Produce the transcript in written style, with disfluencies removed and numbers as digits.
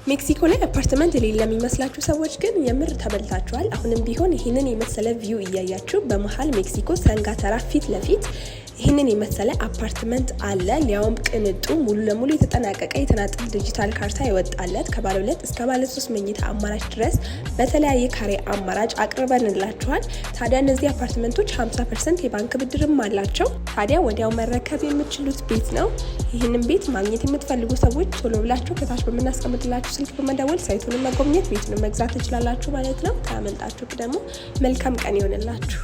ሜክሲኮ ላይ አፓርትመንት የሌለ የሚመስላችሁ ሰዎች ግን የምር ተበልታችኋል። አሁንም ቢሆን ይህንን የመሰለ ቪው እያያችሁ በመሃል ሜክሲኮ ሰንጋተራ ፊት ለፊት ይህንን የመሰለ አፓርትመንት አለ። ሊያውም ቅንጡ ሙሉ ለሙሉ የተጠናቀቀ የተናጠል ዲጂታል ካርታ የወጣለት ከባለ 2 እስከ ባለ 3 መኝታ አማራጭ ድረስ በተለያየ ካሬ አማራጭ አቅርበንላችኋል። ታዲያ እነዚህ አፓርትመንቶች 50% የባንክ ብድርም አላቸው። ታዲያ ወዲያው መረከብ የምትችሉት ቤት ነው። ይህንን ቤት ማግኘት የምትፈልጉ ሰዎች ቶሎ ብላችሁ ከታች በምናስቀምጥላችሁ ስልክ በመደወል ሳይቱን መጎብኘት ቤቱን መግዛት ትችላላችሁ ማለት ነው። ካመልጣችሁ ደግሞ መልካም ቀን ይሆንላችሁ።